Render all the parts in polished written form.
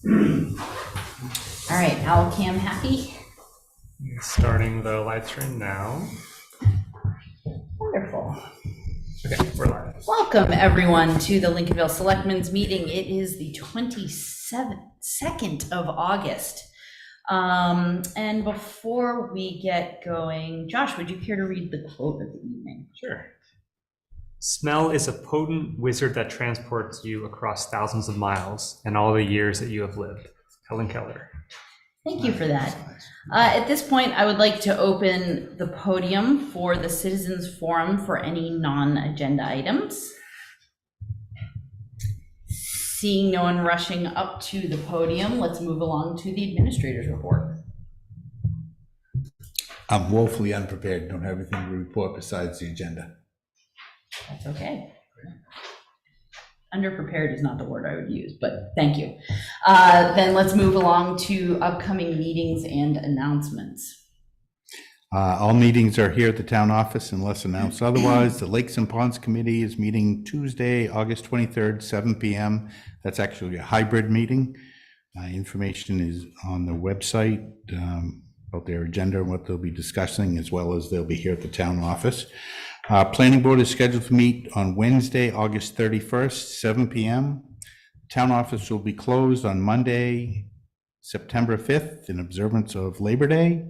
All right, Al Cam happy? Starting the live stream now. Wonderful. Okay, we're live. Welcome everyone to the Lincolnville Selectmen's meeting. It is the 22nd of August. And before we get going, Josh, would you care to read the quote of the evening? Sure. Smell is a potent wizard that transports you across thousands of miles and all the years that you have lived. Helen Keller. Thank you for that. At this point, I would like to open the podium for the Citizens Forum for any non-agenda items. Seeing no one rushing up to the podium, let's move along to the administrator's report. I'm woefully unprepared, don't have anything to report besides the agenda. That's okay. Underprepared is not the word I would use, but thank you. Then let's move along to upcoming meetings and announcements. All meetings are here at the town office unless announced otherwise. The Lakes and Ponds Committee is meeting Tuesday, August 23rd, 7 p.m. That's actually a hybrid meeting. Information is on the website about their agenda and what they'll be discussing, as well as they'll be here at the town office. Planning board is scheduled to meet on Wednesday, August 31st, 7 p.m. Town office will be closed on Monday, September 5th, in observance of Labor Day.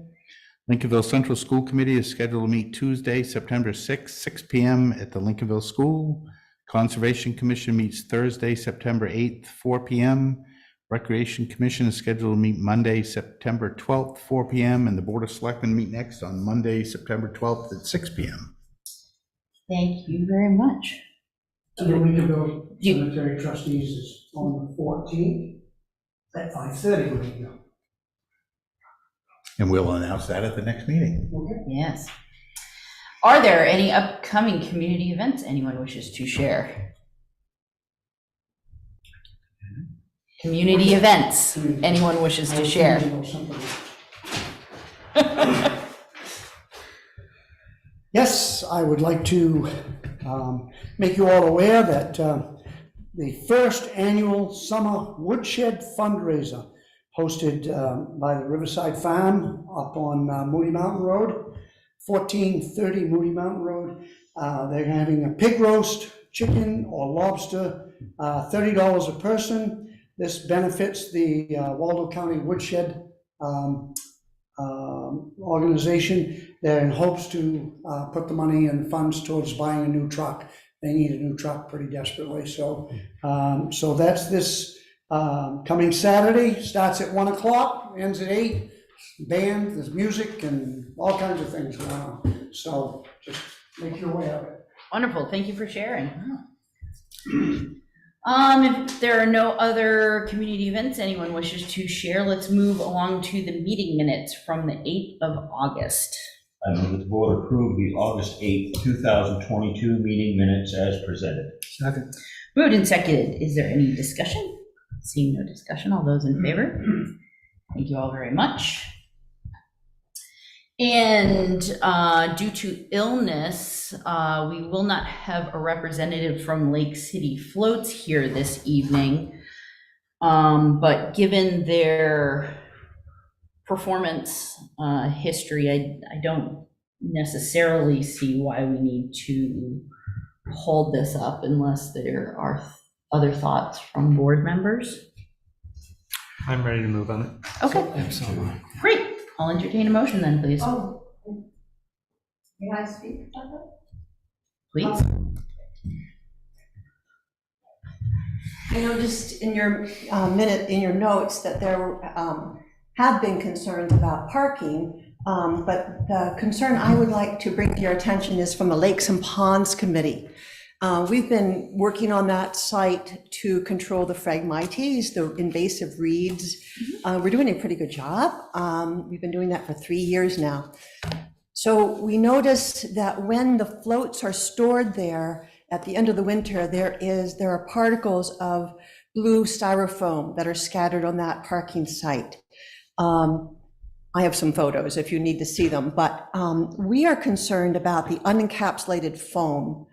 Lincolnville Central School Committee is scheduled to meet Tuesday, September 6th, 6 p.m. at the Lincolnville School. Conservation Commission meets Thursday, September 8th, 4 p.m. Recreation Commission is scheduled to meet Monday, September 12th, 4 p.m. And the Board of Selectmen meet next on Monday, September 12th at 6 p.m. Thank you very much. And the Lincolnville Cemetery Trustees is on the 14th at 5:30. Lincolnville. And we'll announce that at the next meeting. Okay. Yes. Are there any upcoming community events anyone wishes to share? Community events anyone wishes to share? Yes, I would like to make you all aware that the first annual summer woodshed fundraiser hosted by the Riverside Farm up on Moody Mountain Road, 1430 Moody Mountain Road. They're having a pig roast, chicken or lobster, $30 a person. This benefits the Waldo County Woodshed organization. They're in hopes to put the money and funds towards buying a new truck. They need a new truck pretty desperately. So, so that's this coming Saturday. Starts at 1 o'clock, ends at 8. Band, there's music and all kinds of things going on. So just make your way of it. Wonderful, thank you for sharing. If there are no other community events anyone wishes to share, let's move along to the meeting minutes from the 8th of August. I move that the board approve the August 8th, 2022 meeting minutes as presented. Second. Moved and seconded. Is there any discussion? Seeing no discussion, all those in favor? Thank you all very much. And due to illness, we will not have a representative from Lake City Floats here this evening. But given their performance history, I don't necessarily see why we need to hold this up unless there are other thoughts from board members. I'm ready to move on it. Okay, Excellent. great. I'll entertain a motion then, please. Oh, may I speak about that? Please. I noticed in your in your notes that there have been concerns about parking, but the concern I would like to bring to your attention is from the Lakes and Ponds Committee. We've been working on that site to control the Phragmites, the invasive reeds. We're doing a pretty good job. We've been doing that for 3 years now. So we noticed that when the floats are stored there at the end of the winter, there are particles of blue styrofoam that are scattered on that parking site. I have some photos if you need to see them, but we are concerned about the unencapsulated foam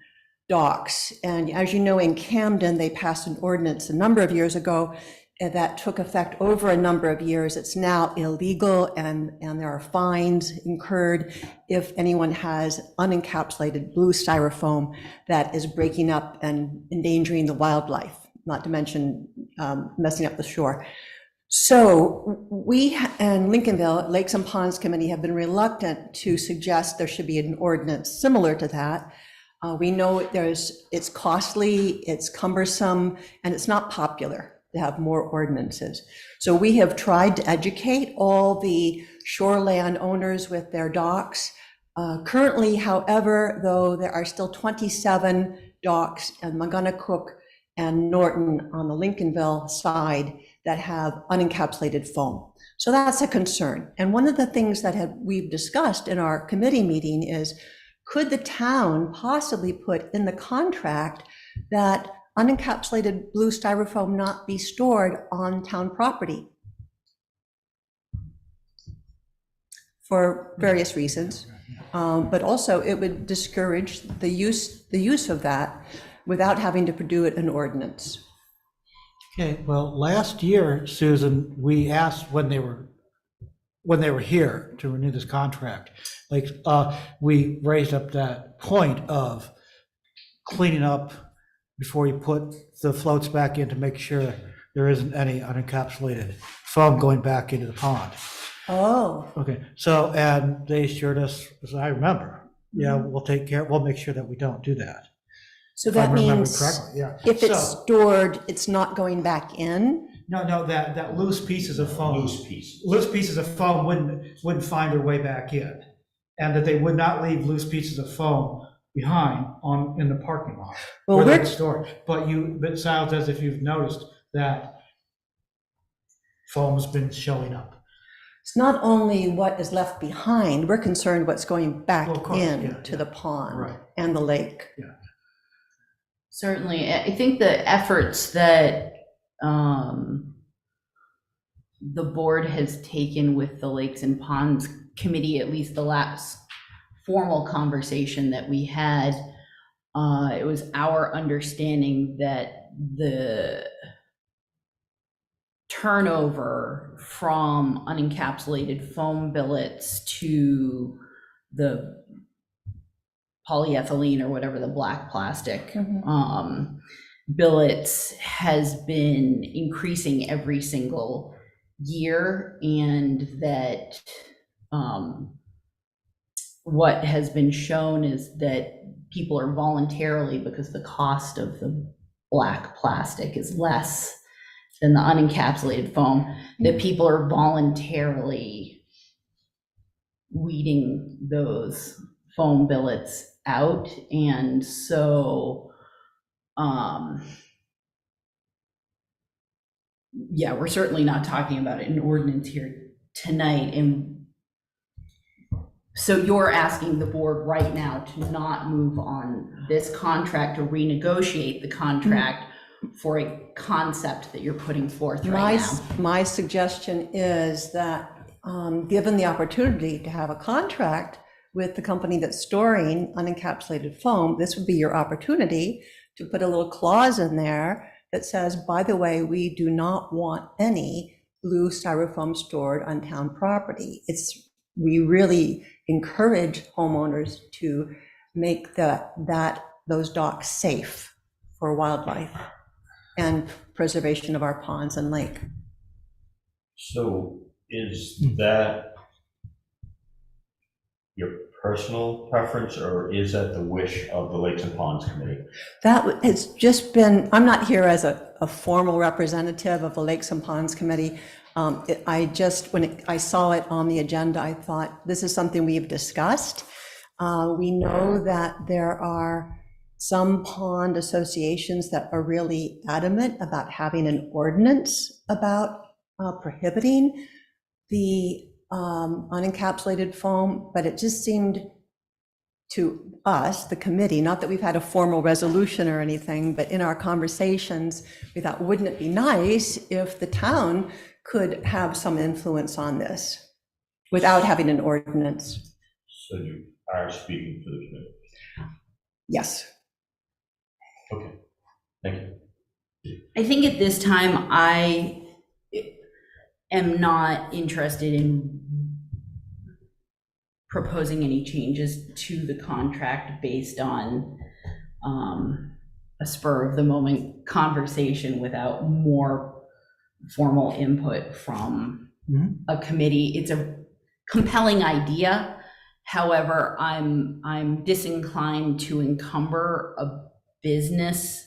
docks. And as you know, in Camden, they passed an ordinance a number of years ago, that took effect over a number of years. It's now illegal, and there are fines incurred if anyone has unencapsulated blue styrofoam that is breaking up and endangering the wildlife, not to mention messing up the shore. So we and Lincolnville Lakes and Ponds Committee have been reluctant to suggest there should be an ordinance similar to that. We know it's costly, it's cumbersome, and it's not popular to have more ordinances. So we have tried to educate all the shoreland owners with their docks. Currently, however, though, there are still 27 docks in Magunnacook and Norton on the Lincolnville side that have unencapsulated foam. So that's a concern. And one of the things that we've discussed in our committee meeting is, could the town possibly put in the contract that unencapsulated blue styrofoam not be stored on town property? For various reasons, but also it would discourage the use of that without having to produce an ordinance. Okay, well, last year, Susan, we asked when they were here to renew this contract, like, we raised up that point of cleaning up before you put the floats back in to make sure there isn't any unencapsulated foam going back into the pond. Oh, Okay, so, and they assured us, as I remember, yeah, we'll make sure that we don't do that. so If I that remember means correctly, yeah. if it's So- stored, it's not going back in? No, that loose pieces of foam. Loose pieces. Loose pieces of foam wouldn't find their way back in, and that they would not leave loose pieces of foam behind in the parking lot Well, where we're- they're stored. But it sounds as if you've noticed that foam's been showing up. It's not only what is left behind, we're concerned what's going back Well, of course, in yeah, to yeah. the pond Right. and the lake. Certainly, I think the efforts that the board has taken with the Lakes and Ponds Committee, at least the last formal conversation that we had, it was our understanding that the turnover from unencapsulated foam billets to the polyethylene or whatever, the black plastic billets has been increasing every single year, and that what has been shown is that people are voluntarily, because the cost of the black plastic is less than the unencapsulated foam, that people are voluntarily weeding those foam billets out. And so, yeah, we're certainly not talking about an ordinance here tonight. And so you're asking the board right now to not move on this contract or renegotiate the contract for a concept that you're putting forth right now. My suggestion is that, given the opportunity to have a contract with the company that's storing unencapsulated foam, this would be your opportunity to put a little clause in there that says, by the way, we do not want any blue styrofoam stored on town property. We really encourage homeowners to make those docks safe for wildlife and preservation of our ponds and lake. So is that your personal preference, or is that the wish of the Lakes and Ponds Committee? That has just been, I'm not here as a formal representative of the Lakes and Ponds Committee. When I saw it on the agenda, I thought, this is something we've discussed. We know that there are some pond associations that are really adamant about having an ordinance about prohibiting the unencapsulated foam, but it just seemed to us, the committee, not that we've had a formal resolution or anything, but in our conversations, we thought, wouldn't it be nice if the town could have some influence on this without having an ordinance? So you are speaking for the committee? Yes. Okay, thank you. I think at this time, I am not interested in proposing any changes to the contract based on a spur of the moment conversation without more formal input from a committee. It's a compelling idea. However, I'm disinclined to encumber a business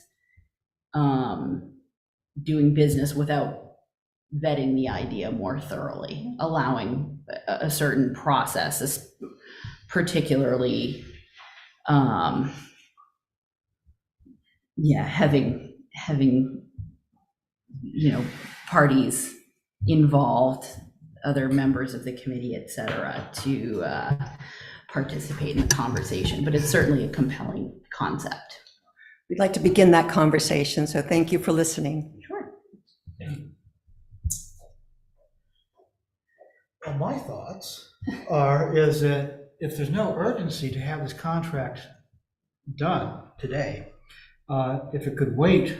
doing business without vetting the idea more thoroughly, allowing a certain process, particularly having parties involved, other members of the committee, et cetera, to participate in the conversation. But it's certainly a compelling concept. We'd like to begin that conversation, so thank you for listening. Sure. Well, my thoughts is that if there's no urgency to have this contract done today, if it could wait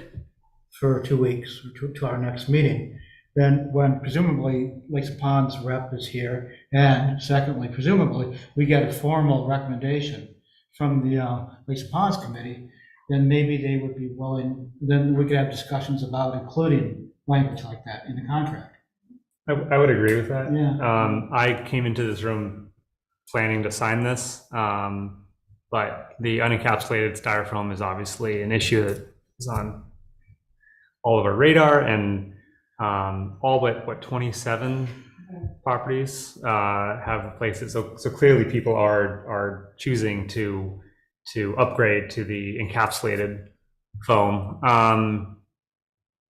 for 2 weeks to our next meeting, then when presumably Lakes and Ponds rep is here, and secondly, presumably, we get a formal recommendation from the Lakes and Ponds Committee, then maybe they would be willing, then we could have discussions about including language like that in the contract. I would agree with that. Yeah. I came into this room planning to sign this, but the unencapsulated styrofoam is obviously an issue that is on all of our radar, and all but 27 properties have places. So clearly people are choosing to upgrade to the encapsulated foam.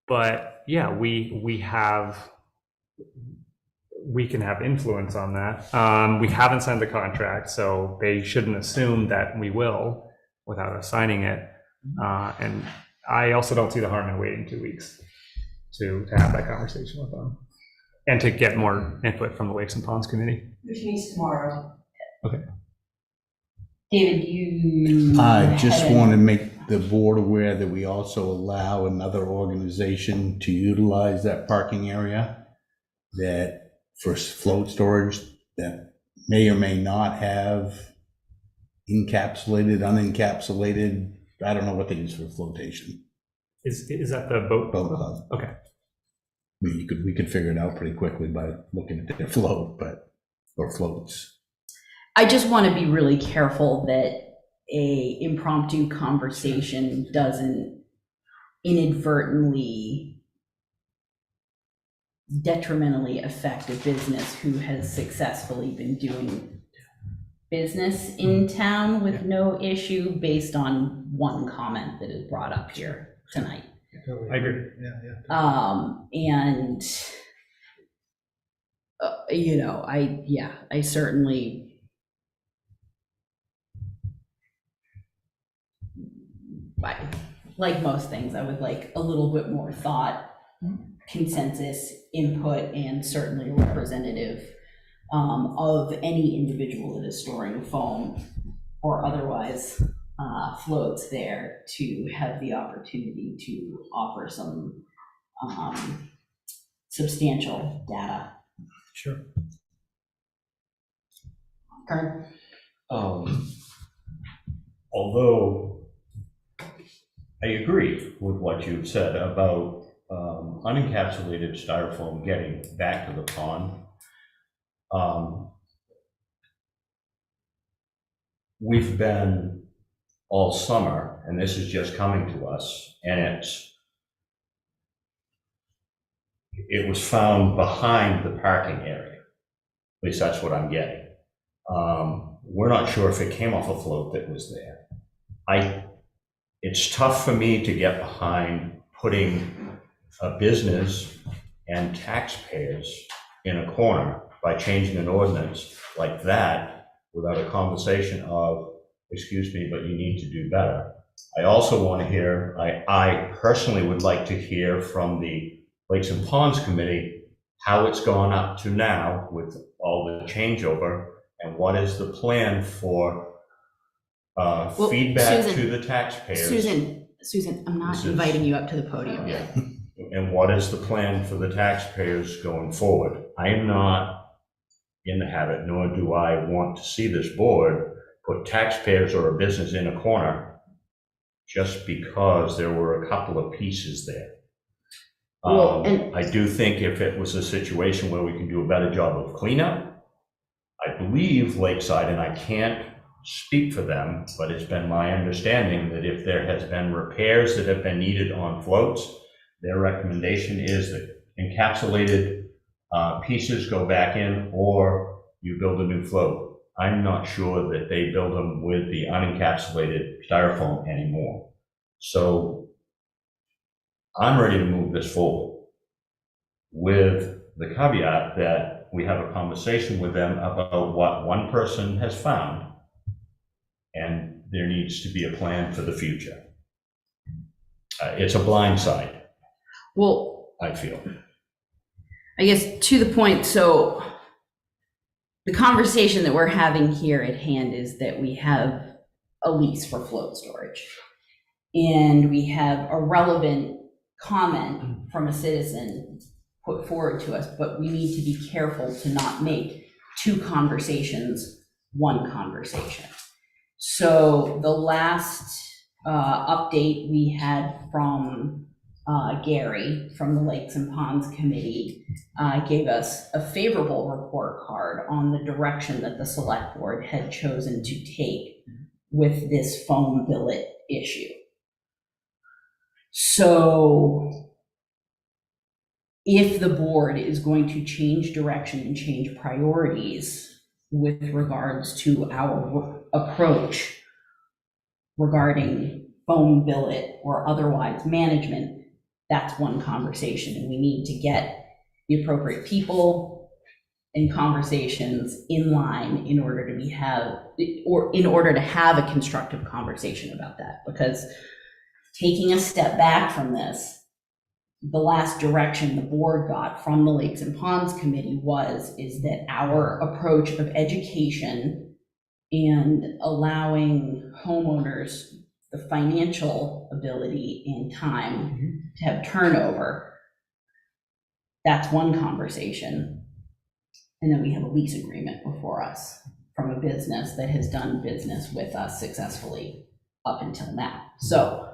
But yeah, we can have influence on that. We haven't signed the contract, so they shouldn't assume that we will without us signing it. And I also don't see the harm in waiting 2 weeks to have that conversation with them and to get more input from the Lakes and Ponds Committee. Which means tomorrow. Okay. David, you I just had- want to make the board aware that we also allow another organization to utilize that parking area that for float storage that may or may not have encapsulated, unencapsulated, I don't know what they use for flotation. Is that the boat? Boat club. Okay. I mean, we could figure it out pretty quickly by looking at their float, or floats. I just want to be really careful that a impromptu conversation doesn't inadvertently detrimentally affect a business who has successfully been doing business in town with no issue based on one comment that is brought up here tonight. I agree. And I certainly, like most things, I would like a little bit more thought, consensus, input, and certainly representative of any individual that is storing foam or otherwise floats there to have the opportunity to offer some substantial data. Sure. Karen? Although I agree with what you've said about unencapsulated styrofoam getting back to the pond. We've been all summer, and this is just coming to us, and it was found behind the parking area. At least that's what I'm getting. We're not sure if it came off a float that was there. It's tough for me to get behind putting a business and taxpayers in a corner by changing an ordinance like that without a conversation of, excuse me, but you need to do better. I also want to hear, I personally would like to hear from the Lakes and Ponds Committee how it's gone up to now with all the changeover, and what is the plan for feedback Susan, to the taxpayers. Susan, I'm not This is- inviting you up to the podium. Yeah, and what is the plan for the taxpayers going forward. I am not in the habit, nor do I want to see this board put taxpayers or a business in a corner just because there were a couple of pieces there. Well, and- I do think if it was a situation where we can do a better job of cleanup, I believe Lakeside, and I can't speak for them, but it's been my understanding that if there has been repairs that have been needed on floats, their recommendation is that encapsulated pieces go back in, or you build a new float. I'm not sure that they build them with the unencapsulated styrofoam anymore. So I'm ready to move this forward with the caveat that we have a conversation with them about what one person has found, and there needs to be a plan for the future. It's a blind side, Well, I feel. I guess to the point, so the conversation that we're having here at hand is that we have a lease for float storage. And we have a relevant comment from a citizen put forward to us, but we need to be careful to not make two conversations one conversation. So the last update we had from Gary from the Lakes and Ponds Committee gave us a favorable report card on the direction that the select board had chosen to take with this foam billet issue. So if the board is going to change direction and change priorities with regards to our approach regarding foam billet or otherwise management, that's one conversation, and we need to get the appropriate people and conversations in line in order to have a constructive conversation about that. Because taking a step back from this, the last direction the board got from the Lakes and Ponds Committee is that our approach of education and allowing homeowners the financial ability and time to have turnover, that's one conversation. And then we have a lease agreement before us from a business that has done business with us successfully up until now. So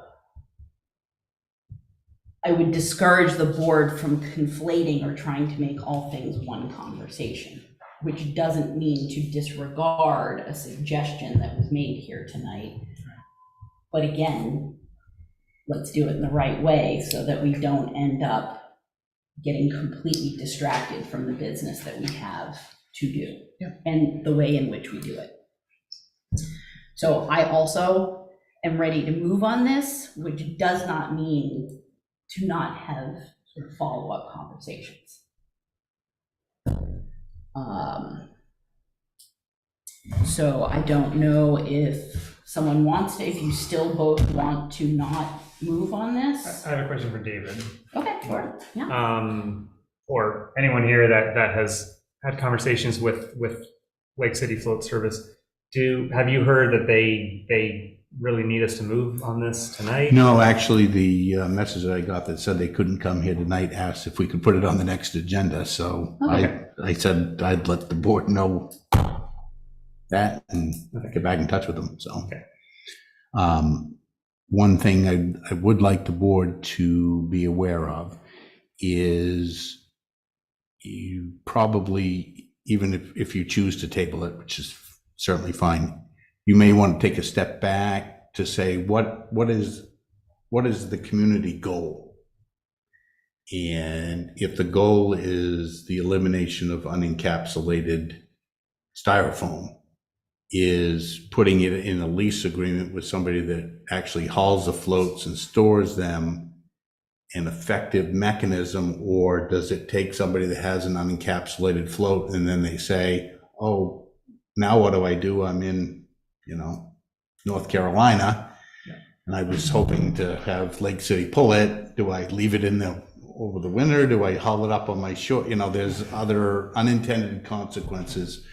I would discourage the board from conflating or trying to make all things one conversation, which doesn't mean to disregard a suggestion that was made here tonight. But again, let's do it in the right way so that we don't end up getting completely distracted from the business that we have to do and the way in which we do it. So I also am ready to move on this, which does not mean to not have follow-up conversations. So I don't know if someone wants to, if you still both want to not move on this. I have a question for David. Okay, sure, yeah. Or anyone here that has had conversations with Lake City Float Service. Have you heard that they really need us to move on this tonight? No, actually, the message that I got that said they couldn't come here tonight asked if we could put it on the next agenda. So Okay. I said I'd let the board know that and get back in touch with them. So, Okay. One thing I would like the board to be aware of is you probably, even if you choose to table it, which is certainly fine, you may want to take a step back to say what is the community goal, and if the goal is the elimination of unencapsulated styrofoam, is putting it in a lease agreement with somebody that actually hauls the floats and stores them an effective mechanism, or does it take somebody that has an unencapsulated float and then they say, oh, now what do I do? I'm in, North Carolina, and I was hoping to have Lake City pull it. Do I leave it in over the winter? Do I haul it up on my shore? There's other unintended consequences.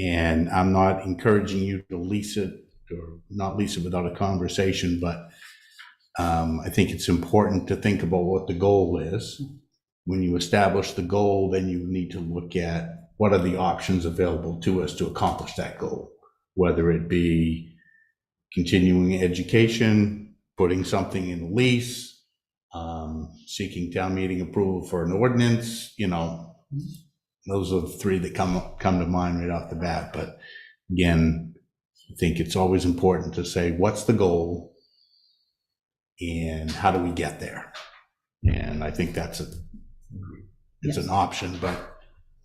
And I'm not encouraging you to lease it or not lease it without a conversation, but I think it's important to think about what the goal is. When you establish the goal, then you need to look at what are the options available to us to accomplish that goal, whether it be continuing education, putting something in a lease, seeking town meeting approval for an ordinance, those are the three that come to mind right off the bat. But again, I think it's always important to say, what's the goal and how do we get there? And I think it's an option, but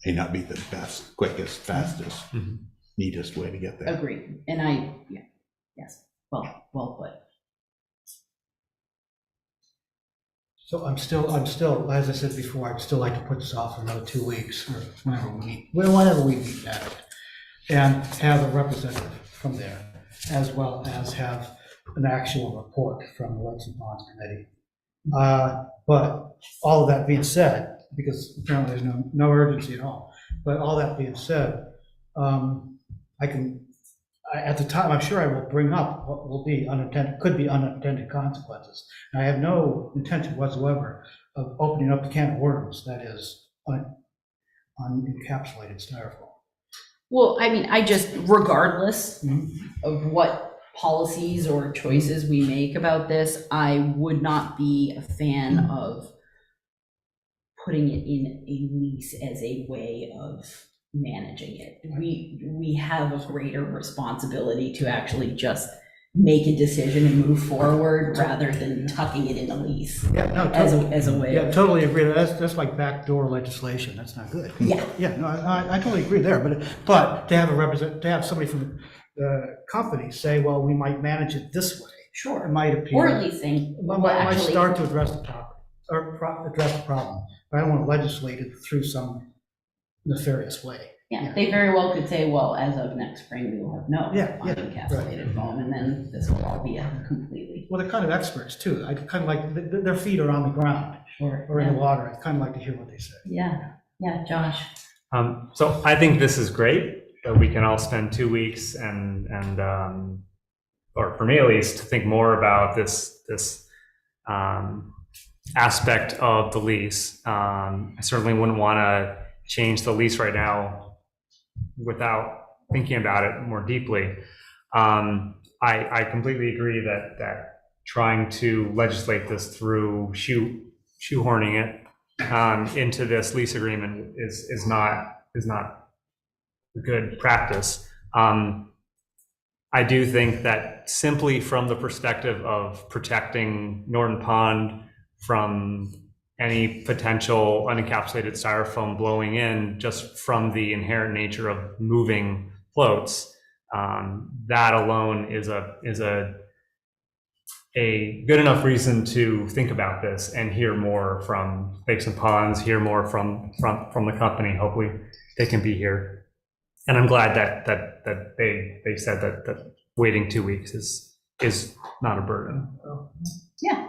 may not be the best, quickest, fastest, neatest way to get there. Agreed. And yes, well put. So I'm still, as I said before, I'd still like to put this off for another 2 weeks or whenever we meet at it, and have a representative from there, as well as have an actual report from the Lakes and Ponds Committee. But all of that being said, because apparently there's no urgency at all, but all that being said, at the time, I'm sure I will bring up what could be unintended consequences. And I have no intention whatsoever of opening up the can of worms that is unencapsulated styrofoam. Well, I mean, regardless of what policies or choices we make about this, I would not be a fan of putting it in a lease as a way of managing it. We have a greater responsibility to actually just make a decision and move forward rather than tucking it in a lease. Yeah, no, as a way. Yeah, totally agree. That's like backdoor legislation. That's not good. Yeah. Yeah, no, I totally agree there. But to have somebody from the company say, well, we might manage it this way. Sure. It might appear. Or at least think, might start to address the topic or address the problem. But I don't want to legislate it through some nefarious way. Yeah, they very well could say, well, as of next spring, we will have no right. unencapsulated foam, and then this will all be a completely. Well, they're kind of experts too. I kind of like their feet are on the ground or in the water. I kind of like to hear what they say. Yeah, Josh. So I think this is great that we can all spend 2 weeks and or for me at least, to think more about this aspect of the lease. I certainly wouldn't want to change the lease right now without thinking about it more deeply. I completely agree that trying to legislate this through shoehorning it into this lease agreement is not a good practice. I do think that simply from the perspective of protecting Norton Pond from any potential unencapsulated styrofoam blowing in, just from the inherent nature of moving floats, that alone is a good enough reason to think about this and hear more from Lakes and Ponds, hear more from the company. Hopefully they can be here. And I'm glad that they said that waiting 2 weeks is not a burden. Yeah.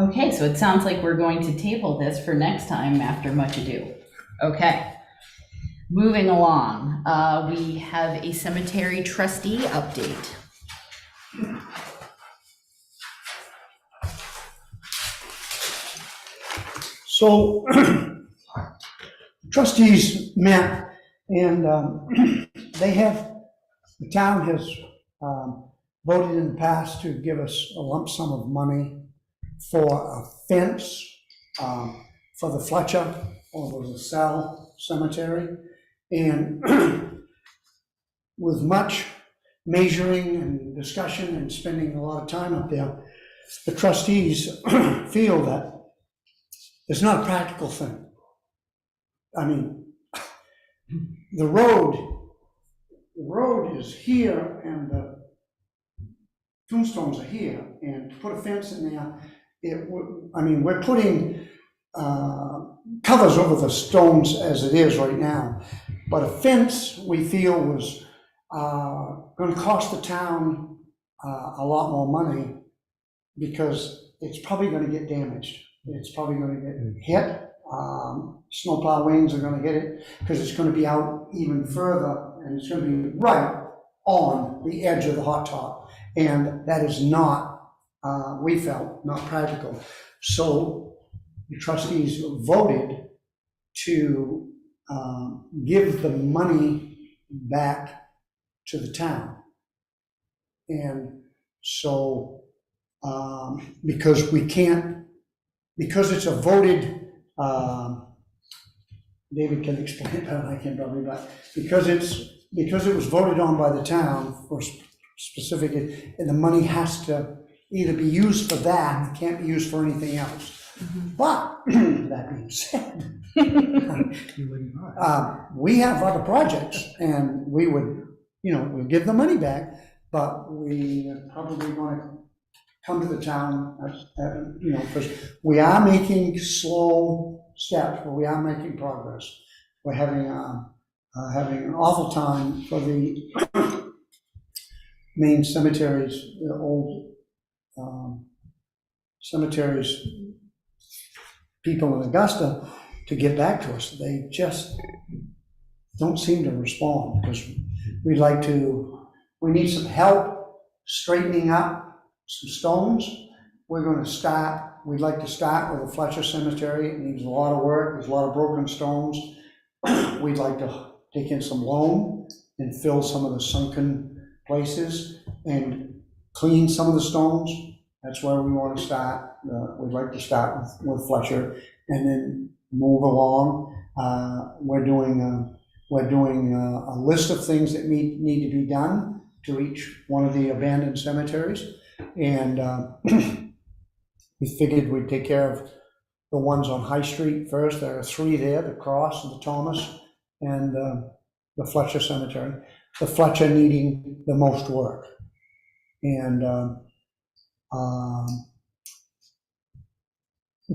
Okay, so it sounds like we're going to table this for next time after much ado. Okay. Moving along, we have a cemetery trustee update. So trustees met and the town has voted in the past to give us a lump sum of money for a fence for the Fletcher or the LaSalle Cemetery. And with much measuring and discussion and spending a lot of time up there, the trustees feel that it's not a practical thing. I mean, the road is here and the tombstones are here, and to put a fence in there, we're putting covers over the stones as it is right now, but a fence we feel was going to cost the town a lot more money because it's probably going to get damaged. It's probably going to get hit. Snowplow wings are going to hit it because it's going to be out even further, and it's going to be right on the edge of the hot top, and that is not we felt, not practical. So the trustees voted to give the money back to the town. And so, because we can't, because it's a voted, David can explain it better than I can probably, but because it was voted on by the town for specific, and the money has to either be used for that, it can't be used for anything else. But, that being said, we have other projects, and we would, we'd give the money back, but we probably want to come to the town, because we are making slow steps, but we are making progress. We're having an awful time for the main cemeteries, the old cemeteries, people in Augusta, to get back to us. They just don't seem to respond, because we need some help straightening up some stones. We'd like to start with the Fletcher Cemetery. It needs a lot of work, there's a lot of broken stones. We'd like to take in some loam and fill some of the sunken places and clean some of the stones. That's where we want to start. We'd like to start with Fletcher and then move along. We're doing a list of things that need to be done to each one of the abandoned cemeteries. And we figured we'd take care of the ones on High Street first. There are 3 there, the Cross, the Thomas, and the Fletcher Cemetery. The Fletcher needing the most work. And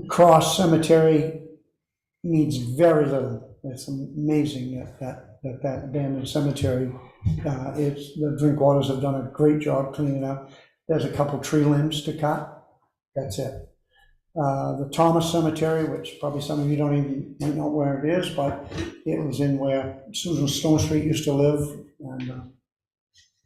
Cross Cemetery needs very little. It's amazing that abandoned cemetery, the Drinkwaters have done a great job cleaning it up. There's a couple tree limbs to cut, that's it. The Thomas Cemetery, which probably some of you don't even know where it is, but it was in where Susan Stone Street used to live, and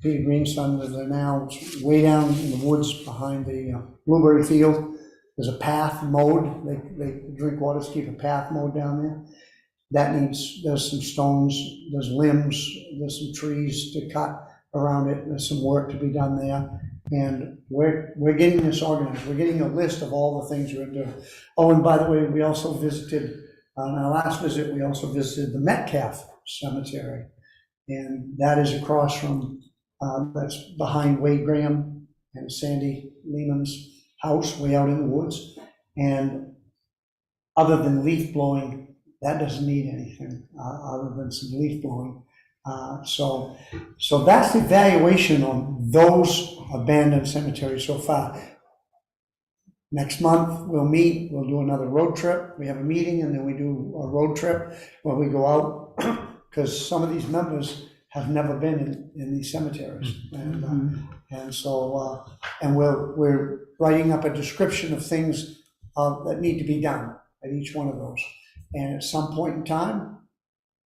Peter Green's son lives there now. It's way down in the woods behind the blueberry field. There's a path mowed. They Drinkwaters keep a path mowed down there. There's some stones, there's limbs, there's some trees to cut around it. There's some work to be done there. And we're getting this organized. We're getting a list of all the things we're doing. Oh, and by the way, we also visited, on our last visit, we also visited the Metcalf Cemetery. And that is across from, that's behind Wade Graham and Sandy Lehman's house, way out in the woods. And other than leaf blowing, that doesn't need anything other than some leaf blowing. So that's the evaluation on those abandoned cemeteries so far. Next month, we'll meet, we'll do another road trip. We have a meeting and then we do a road trip where we go out, because some of these members have never been in these cemeteries. And so we're writing up a description of things that need to be done at each one of those. And at some point in time,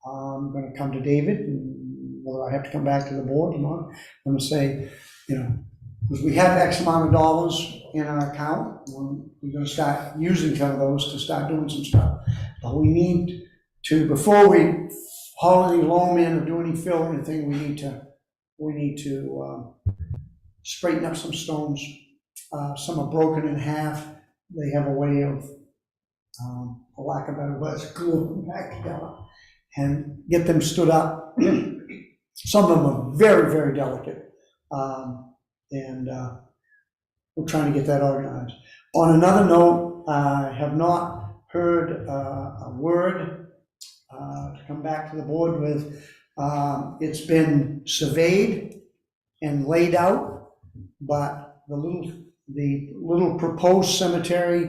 I'm going to come to David, and whether I have to come back to the board or not, I'm going to say, because we have X amount of dollars in our account, we're going to start using some of those to start doing some stuff. But we need to, before we haul any loam in or do any fill or anything, we need to straighten up some stones. Some are broken in half. They have a way of, for lack of better words, glue them back together and get them stood up. Some of them are very, very delicate. And we're trying to get that organized. On another note, I have not heard a word to come back to the board with. It's been surveyed and laid out, but the little proposed cemetery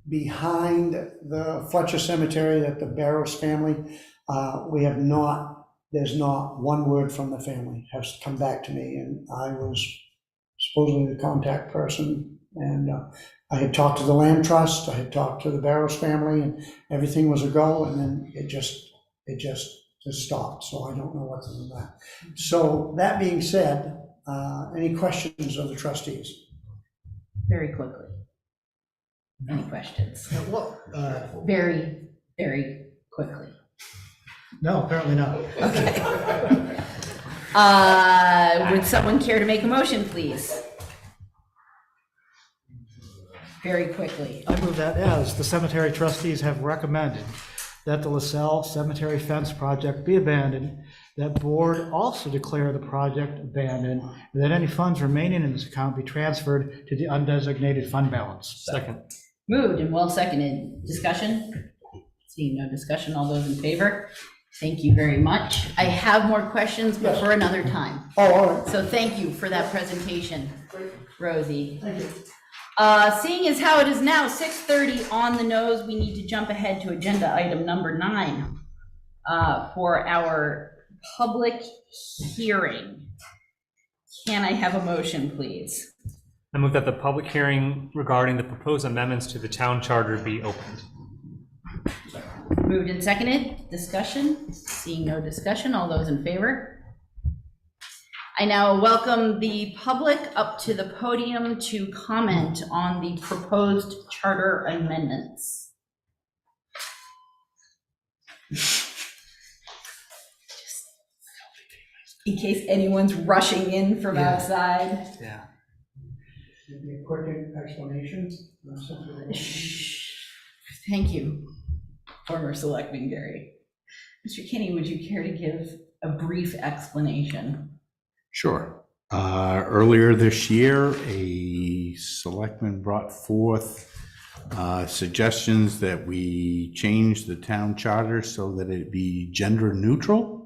behind the Fletcher Cemetery that the Barrows family, there's not one word from the family has come back to me, and I was supposedly the contact person, and I had talked to the land trust, I had talked to the Barrows family, and everything was a go, and then it just stopped, so I don't know what's in that. So that being said, any questions of the trustees? Very quickly. Any questions? Well, Very, very quickly. no, apparently not. Okay. Would someone care to make a motion, please? Very quickly. I move that as the cemetery trustees have recommended that the LaSalle Cemetery Fence Project be abandoned, that board also declare the project abandoned, and that any funds remaining in this account be transferred to the undesignated fund balance. Second. Moved and well seconded. Discussion? Seeing no discussion, all those in favor? Thank you very much. I have more questions, but for another time. Oh, all right. So thank you for that presentation, Rosie. Seeing as how it is now 6:30 on the nose, we need to jump ahead to agenda item number 9 for our public hearing. Can I have a motion, please? I move that the public hearing regarding the proposed amendments to the town charter be opened. Moved and seconded. Discussion? Seeing no discussion, all those in favor? I now welcome the public up to the podium to comment on the proposed charter amendments. In case anyone's rushing in from outside. Yeah. Maybe a quick explanation. Thank you, former Selectman Gary. Mr. Kinney, would you care to give a brief explanation? Sure. Earlier this year, a selectman brought forth suggestions that we change the town charter so that it be gender neutral.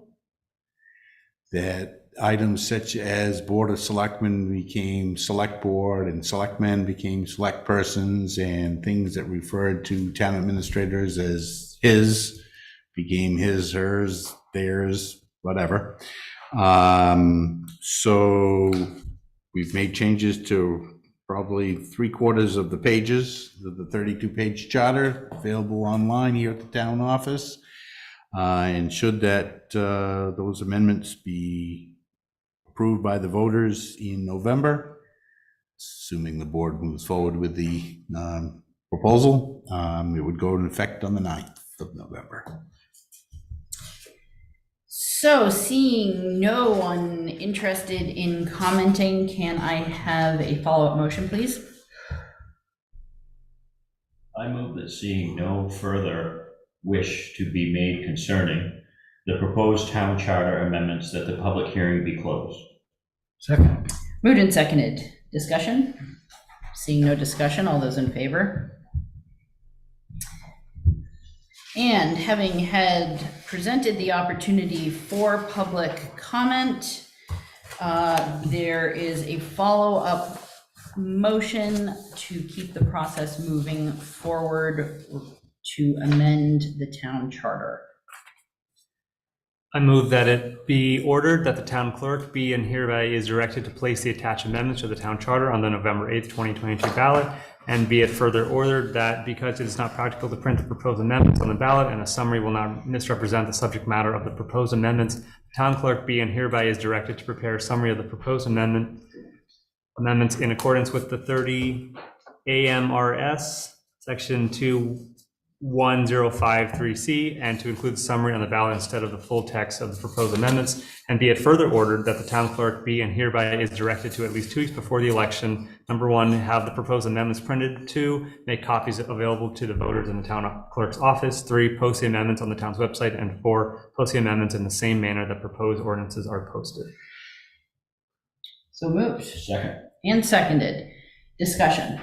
That items such as Board of Selectmen became Select Board and Selectmen became Select Persons, and things that referred to town administrators as his became his, hers, theirs, whatever. So we've made changes to probably 3/4 of the pages of the 32-page charter available online here at the town office. And should that those amendments be approved by the voters in November, assuming the board moves forward with the proposal, it would go into effect on the 9th of November. So seeing no one interested in commenting, can I have a follow-up motion, please? I move that seeing no further wish to be made concerning the proposed town charter amendments, that the public hearing be closed. Second. Moved and seconded. Discussion? Seeing no discussion, all those in favor? And having had presented the opportunity for public comment, there is a follow-up motion to keep the process moving forward to amend the town charter. I move that it be ordered that the town clerk be and hereby is directed to place the attached amendments to the town charter on the November 8th, 2022 ballot, and be it further ordered that because it is not practical to print the proposed amendments on the ballot and a summary will not misrepresent the subject matter of the proposed amendments, the town clerk be and hereby is directed to prepare a summary of the proposed amendments in accordance with the 30 AMRS section 21053C, and to include the summary on the ballot instead of the full text of the proposed amendments, and be it further ordered that the town clerk be and hereby is directed to, at least 2 weeks before the election, number 1, have the proposed amendments printed; 2, make copies available to the voters in the town clerk's office; 3, post the amendments on the town's website; and 4, post the amendments in the same manner that proposed ordinances are posted. So moved Second. and seconded. Discussion?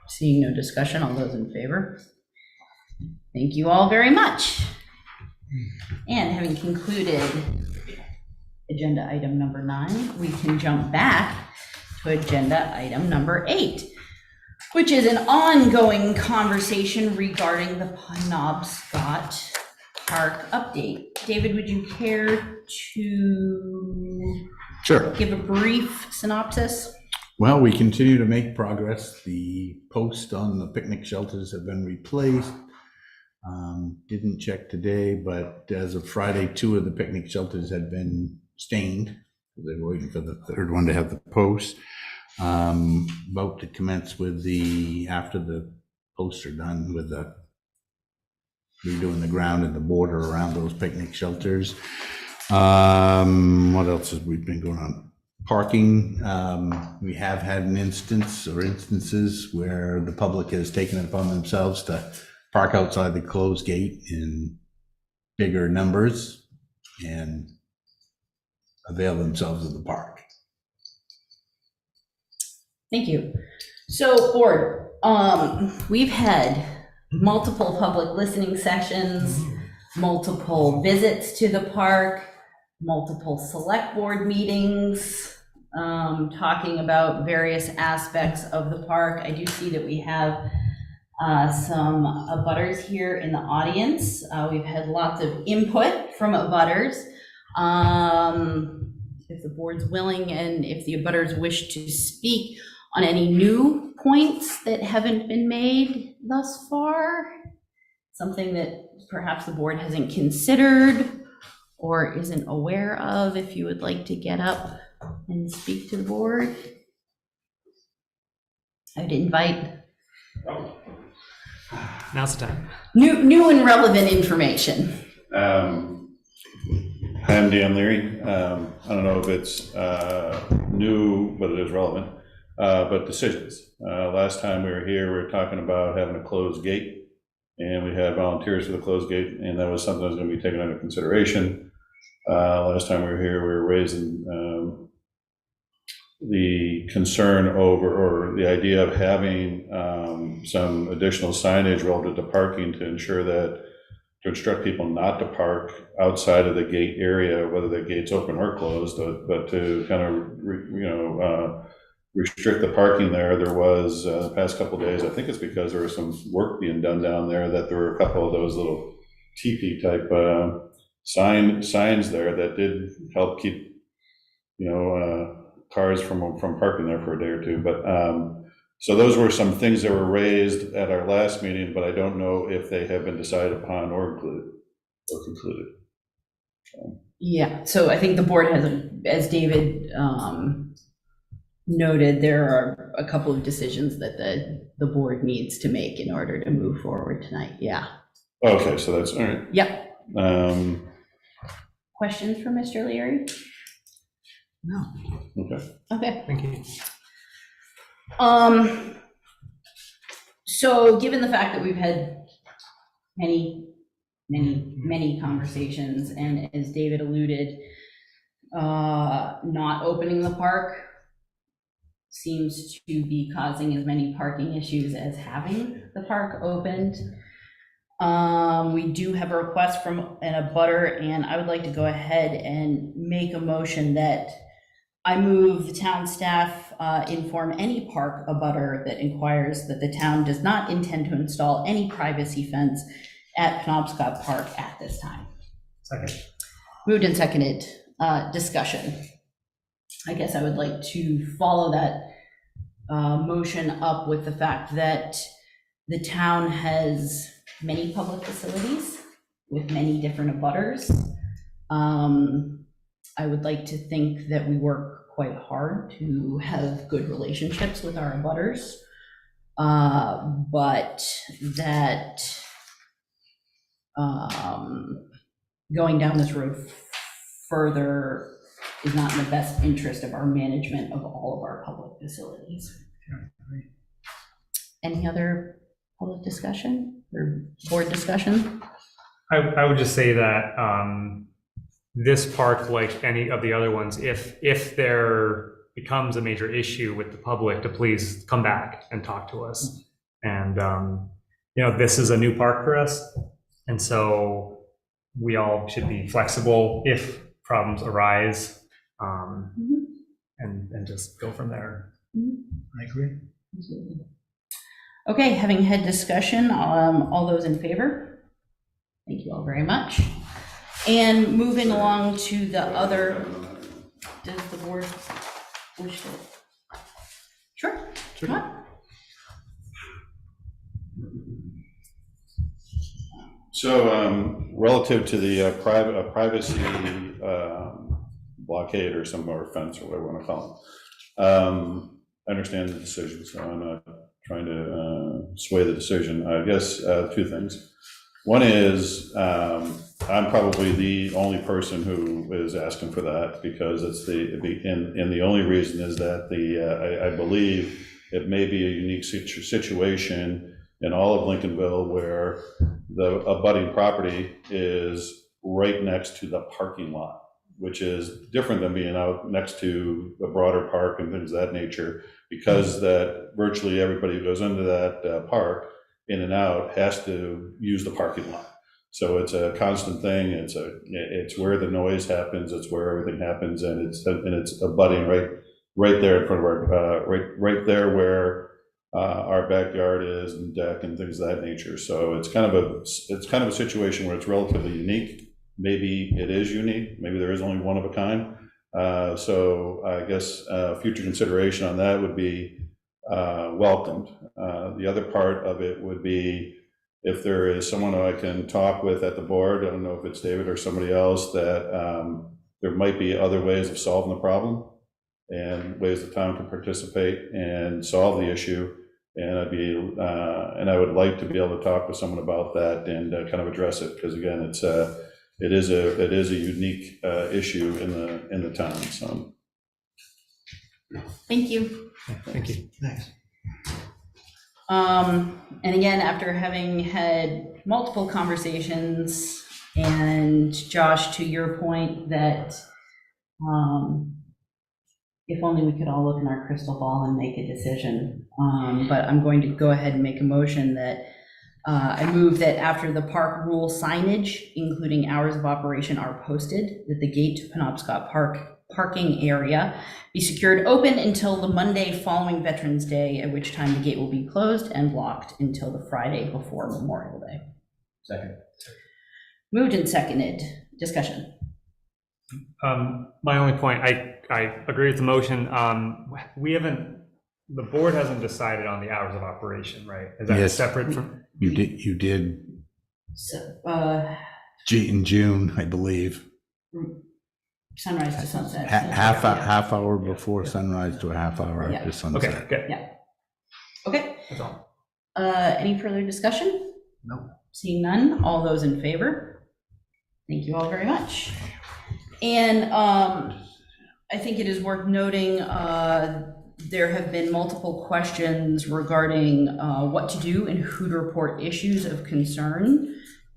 Seeing no discussion, all those in favor? Thank you all very much. And having concluded agenda item number 9, we can jump back to agenda item number 8, which is an ongoing conversation regarding the Penobscot Park update. David, would you care to Sure. give a brief synopsis? Well, we continue to make progress. The posts on the picnic shelters have been replaced. Didn't check today, but as of Friday, 2 of the picnic shelters had been stained. They were waiting for the 3rd one to have the posts. Vote to commence with after the posts are done with redoing the ground and the border around those picnic shelters. What else has we been going on? Parking. We have had an instances where the public has taken it upon themselves to park outside the closed gate in bigger numbers and avail themselves of the park. Thank you. So, board, we've had multiple public listening sessions, multiple visits to the park, multiple select board meetings, talking about various aspects of the park. I do see that we have some abutters here in the audience. We've had lots of input from abutters. If the board's willing and if the abutters wish to speak on any new points that haven't been made thus far, something that perhaps the board hasn't considered or isn't aware of, if you would like to get up and speak to the board. I would invite Now's the time. new and relevant information. Hi, I'm Dan Leary. I don't know if it's new, but it is relevant, but decisions. Last time we were here, we were talking about having a closed gate, and we had volunteers for the closed gate, and that was something that was going to be taken under consideration. Last time we were here, we were raising the concern over, or the idea of having some additional signage relative to parking to ensure that, to instruct people not to park outside of the gate area, whether the gate's open or closed, but to kind of, restrict the parking there. There was, the past couple of days, I think it's because there was some work being done down there, that there were a couple of those little teepee type signs there that did help keep, cars from parking there for a day or two. But so those were some things that were raised at our last meeting, but I don't know if they have been decided upon or concluded. Yeah, so I think the board has, as David noted, there are a couple of decisions that the board needs to make in order to move forward tonight. Yeah. Okay, so that's all right. Yep. Um, Questions for Mr. Leary? No. okay. Okay. Thank you. So given the fact that we've had many conversations, and as David alluded, not opening the park seems to be causing as many parking issues as having the park opened. We do have a request from an abutter, and I would like to go ahead and make a motion that I move the town staff inform any park abutter that inquires that the town does not intend to install any privacy fence at Penobscot Park at this time. Second. Moved and seconded. Discussion. I guess I would like to follow that motion up with the fact that the town has many public facilities with many different abutters. I would like to think that we work quite hard to have good relationships with our abutters, but that going down this road further is not in the best interest of our management of all of our public facilities. Any other public discussion or board discussion? I would just say that this park, like any of the other ones, if there becomes a major issue with the public, to please come back and talk to us. And this is a new park for us, and so we all should be flexible if problems arise, and just go from there. I agree. Okay, having had discussion, all those in favor? Thank you all very much. And moving along to the other, does the board wish to? Sure, come on. So relative to the privacy blockade or some, or fence, or whatever you want to call it, understand the decision, so I'm not trying to sway the decision. I guess two things. One is I'm probably the only person who is asking for that, because it's and the only reason is that I believe it may be a unique situation in all of Lincolnville where the abutting property is right next to the parking lot, which is different than being out next to a broader park and things of that nature, because that virtually everybody who goes into that park in and out has to use the parking lot. So it's a constant thing. It's where the noise happens. It's where everything happens, and it's abutting right there in front of our right there where our backyard is and deck and things of that nature. So it's kind of a situation where it's relatively unique. Maybe it is unique. Maybe there is only one of a kind. So I guess future consideration on that would be welcomed. The other part of it would be if there is someone I can talk with at the board, I don't know if it's David or somebody else, that there might be other ways of solving the problem and ways the town can participate and solve the issue. And I would like to be able to talk with someone about that and kind of address it, because again, it is a unique issue in the town. So. Thank you. Thank you. Thanks. And again, after having had multiple conversations, and Josh, to your point that if only we could all look in our crystal ball and make a decision. But I'm going to go ahead and make a motion that I move that after the park rule signage, including hours of operation, are posted, that the gate to Penobscot Park parking area be secured open until the Monday following Veterans Day, at which time the gate will be closed and locked until the Friday before Memorial Day. Second. Moved and seconded. Discussion. My only point, I agree with the motion. The board hasn't decided on the hours of operation, right? Is that Yes. separate from? You did So, in June, I believe. sunrise to sunset. Half hour before sunrise to a half hour Yeah. after Okay, sunset. good. Yeah. Okay. That's all. Any further discussion? No. Seeing none, all those in favor? Thank you all very much. And I think it is worth noting there have been multiple questions regarding what to do and who to report issues of concern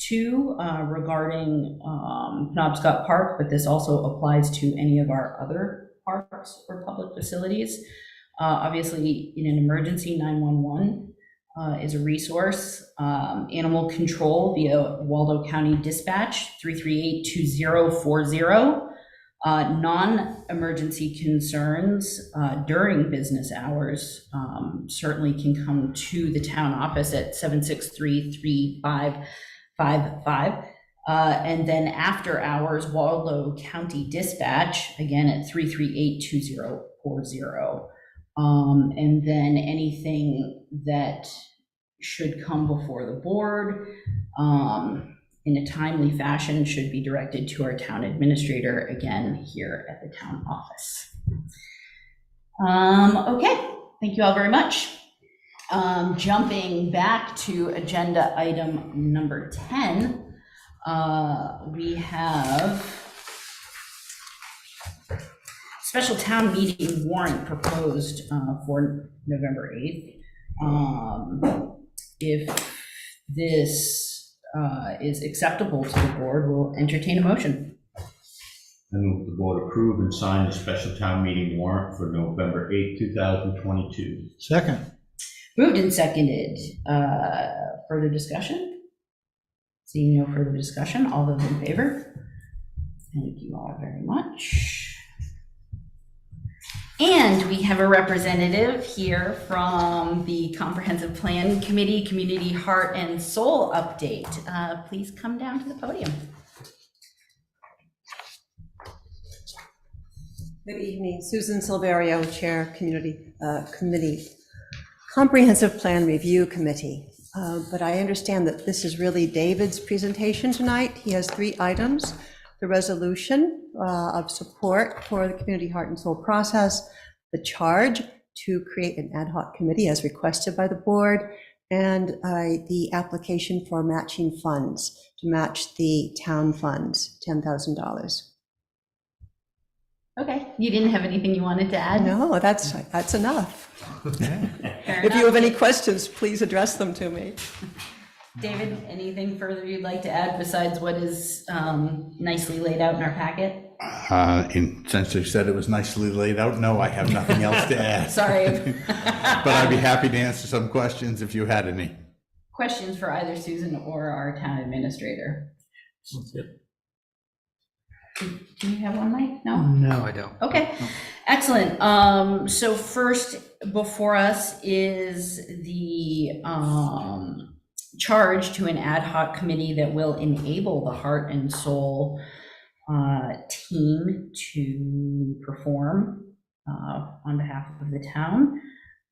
to regarding Penobscot Park, but this also applies to any of our other parks or public facilities. Obviously, in an emergency, 911 is a resource. Animal control via Waldo County Dispatch, 338-2040. Non-emergency concerns during business hours certainly can come to the town office at 763-3555. And then after hours, Waldo County Dispatch, again at 338-2040. And then anything that should come before the board in a timely fashion should be directed to our town administrator, again, here at the town office. Okay, thank you all very much. Jumping back to agenda item number 10, we have special town meeting warrant proposed for November 8th. If this is acceptable to the board, we'll entertain a motion. I move the board approve and sign the special town meeting warrant for November 8, 2022. Second. Moved and seconded. Further discussion? Seeing no further discussion, all those in favor? Thank you all very much. And we have a representative here from the Comprehensive Plan Committee, Community Heart and Soul Update. Please come down to the podium. Good evening, Susan Silverio, Chair, Community Committee, Comprehensive Plan Review Committee. But I understand that this is really David's presentation tonight. He has 3 items: the resolution of support for the Community Heart and Soul process, the charge to create an ad hoc committee as requested by the board, and the application for matching funds to match the town funds, $10,000. Okay, you didn't have anything you wanted to add? No, that's enough. Fair If you have enough. any questions, please address them to me. David, anything further you'd like to add besides what is nicely laid out in our packet? Since you said it was nicely laid out, no, I have nothing else to add. Sorry. But I'd be happy to answer some questions if you had any. Questions for either Susan or our town administrator? Do you have one, Mike? No? No, I don't. Okay, excellent. So first before us is the charge to an ad hoc committee that will enable the Heart and Soul team to perform on behalf of the town.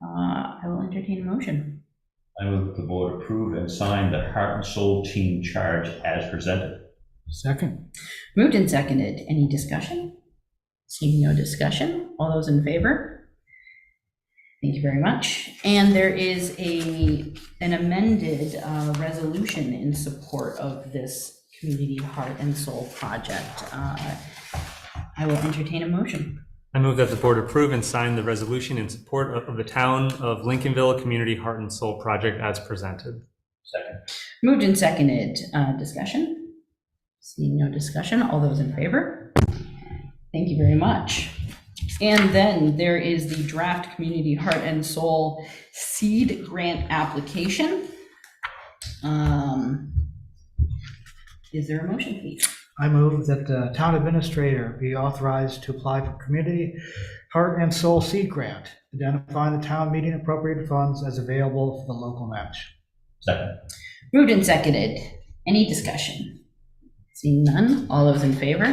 I will entertain a motion. I move that the board approve and sign the Heart and Soul team charge as presented. Second. Moved and seconded. Any discussion? Seeing no discussion, all those in favor? Thank you very much. And there is an amended resolution in support of this Community Heart and Soul project. I will entertain a motion. I move that the board approve and sign the resolution in support of the town of Lincolnville Community Heart and Soul project as presented. Second. Moved and seconded. Discussion? Seeing no discussion, all those in favor? Thank you very much. And then there is the draft Community Heart and Soul seed grant application. Is there a motion, please? I move that the town administrator be authorized to apply for Community Heart and Soul Seed Grant, identifying the town meeting appropriated funds as available for the local match. Second. Moved and seconded. Any discussion? Seeing none, all those in favor?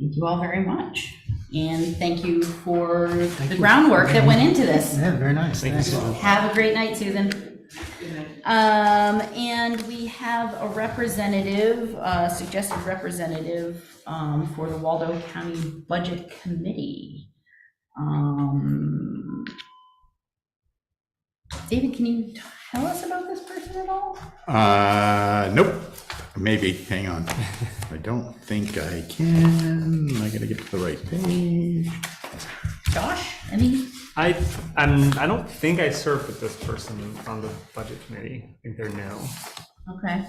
Thank you all very much. And thank you for the groundwork that went into this. Yeah, very nice. Thank you, Susan. Have a great night, Susan. And we have a representative, suggested representative for the Waldo County Budget Committee. David, can you tell us about this person at all? Nope, maybe, hang on. I don't think I can. I gotta get to the right page. Josh, any? I don't think I served with this person on the budget committee. I think they're new. Okay.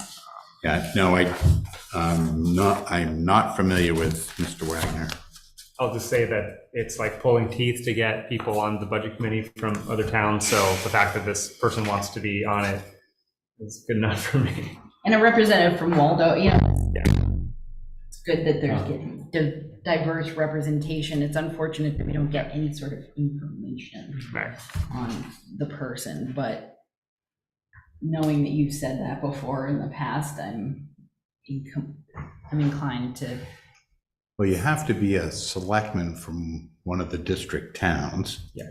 Yeah, no, I'm not familiar with Mr. Wagner. I'll just say that it's like pulling teeth to get people on the budget committee from other towns. So the fact that this person wants to be on it is good enough for me. And a representative from Waldo, Yeah. it's good that there's getting diverse representation. It's unfortunate that we don't get any sort of information Right. on the person, but knowing that you've said that before in the past, I'm inclined to. Well, you have to be a selectman from one of the district towns. Yeah.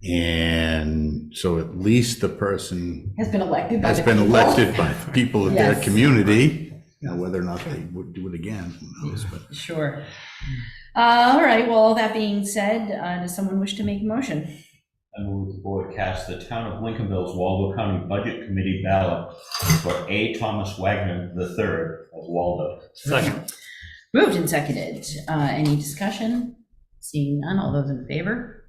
And so at least the person Has been elected by has the been people. elected by the people of their Yes. community. You know, whether or not they would do it again, who knows, but. Sure. All right, well, that being said, does someone wish to make a motion? I move the board cast the town of Lincolnville's Waldo County Budget Committee ballot for A. Thomas Wagner III of Waldo. Second. Moved and seconded. Any discussion? Seeing none, all those in favor?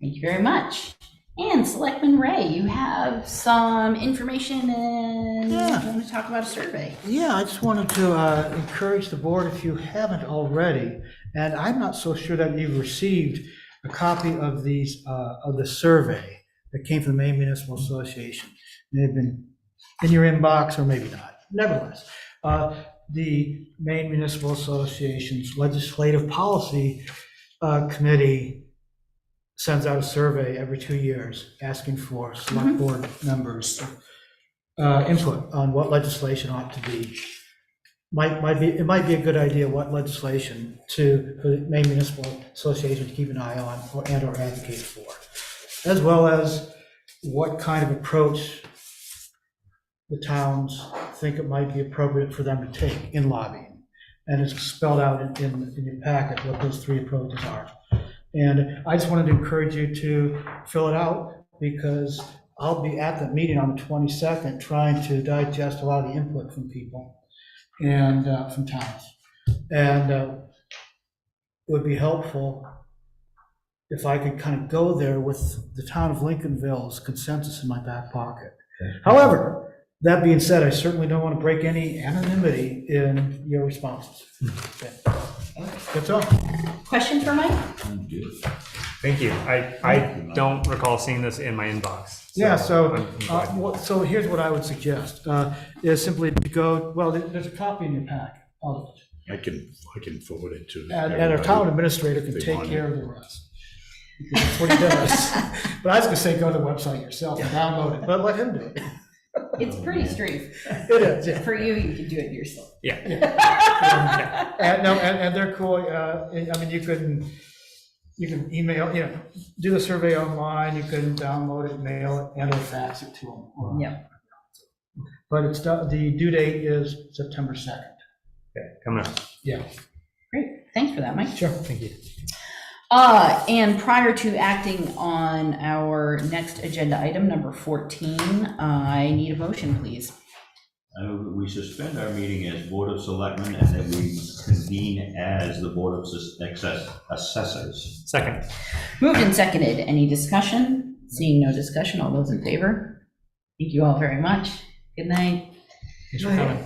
Thank you very much. And Selectman Ray, you have some information and you want to talk about a survey. Yeah, I just wanted to encourage the board, if you haven't already, and I'm not so sure that you've received a copy of these, of the survey that came from the Maine Municipal Association. They've been in your inbox, or maybe not. Nevertheless, the Maine Municipal Association's Legislative Policy Committee sends out a survey every 2 years asking for select board members' input on what legislation ought to be. It might be a good idea what legislation for the Maine Municipal Association to keep an eye on or advocate for, as well as what kind of approach the towns think it might be appropriate for them to take in lobbying. And it's spelled out in your packet what those three approaches are. And I just wanted to encourage you to fill it out, because I'll be at the meeting on the 22nd trying to digest a lot of the input from people and from towns. And it would be helpful if I could kind of go there with the town of Lincolnville's consensus in my back pocket. However, that being said, I certainly don't want to break any anonymity in your responses. Okay. That's all. Question for Mike? Thank you. I don't recall seeing this in my inbox. Yeah, so, I'm glad. so here's what I would suggest, is simply to go, well, there's a copy in your pack of it. I can forward it to. And our everybody. town administrator can They take want care of the rest. Because that's what he does. But I was gonna say, go to the website yourself and download it, but let him do it. It's pretty straight. It is, yeah. For you, you can do it yourself. Yeah. And, no, and they're cool, I mean, you can email, do the survey online, you can download it, mail it, and or fax it to them. Yeah. But it's, the due date is September 2nd. Okay, coming up. Yeah. Great, thanks for that, Mike. Sure, thank you. And prior to acting on our next agenda item, number 14, I need a motion, please. I move that we suspend our meeting as Board of Selectmen and that we convene as the Board of Assessors. Second. Moved and seconded. Any discussion? Seeing no discussion, all those in favor? Thank you all very much. Good night. Thanks for coming.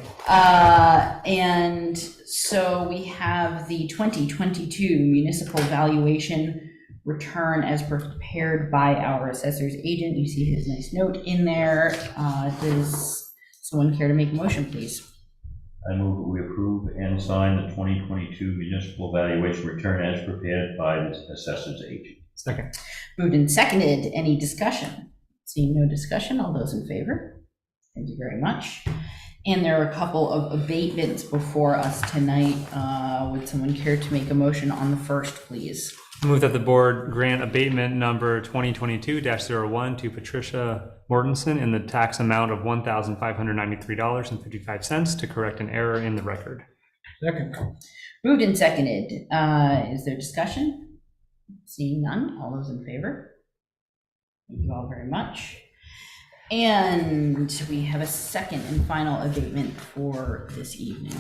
And so we have the 2022 municipal valuation return as prepared by our assessor's agent. You see his nice note in there. Does someone care to make a motion, please? I move that we approve and sign the 2022 municipal valuation return as prepared by the assessor's agent. Second. Moved and seconded. Any discussion? Seeing no discussion, all those in favor? Thank you very much. And there are a couple of abatements before us tonight. Would someone care to make a motion on the first, please? Move that the board grant abatement number 2022-01 to Patricia Mortensen in the tax amount of $1,593.55 to correct an error in the record. Second. Moved and seconded. Is there discussion? Seeing none, all those in favor? Thank you all very much. And we have a second and final abatement for this evening.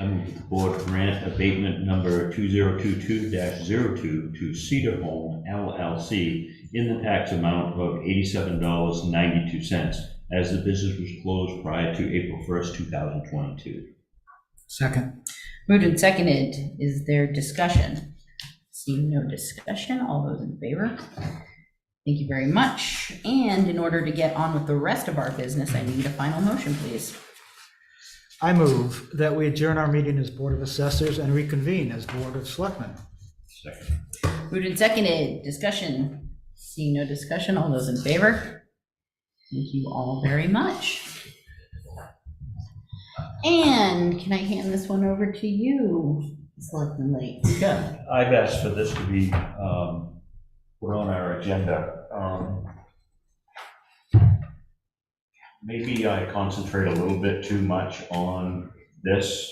I move that the board grant abatement number 2022-02 to Cedar Home LLC in the tax amount of $87.92 as the business was closed prior to April 1st, 2022. Second. Moved and seconded. Is there discussion? Seeing no discussion, all those in favor? Thank you very much. And in order to get on with the rest of our business, I need a final motion, please. I move that we adjourn our meeting as Board of Assessors and reconvene as Board of Selectmen. Second. Moved and seconded. Discussion? Seeing no discussion, all those in favor? Thank you all very much. And can I hand this one over to you, Selectman Lake? Yeah, I've asked for this to be put on our agenda. Maybe I concentrate a little bit too much on this,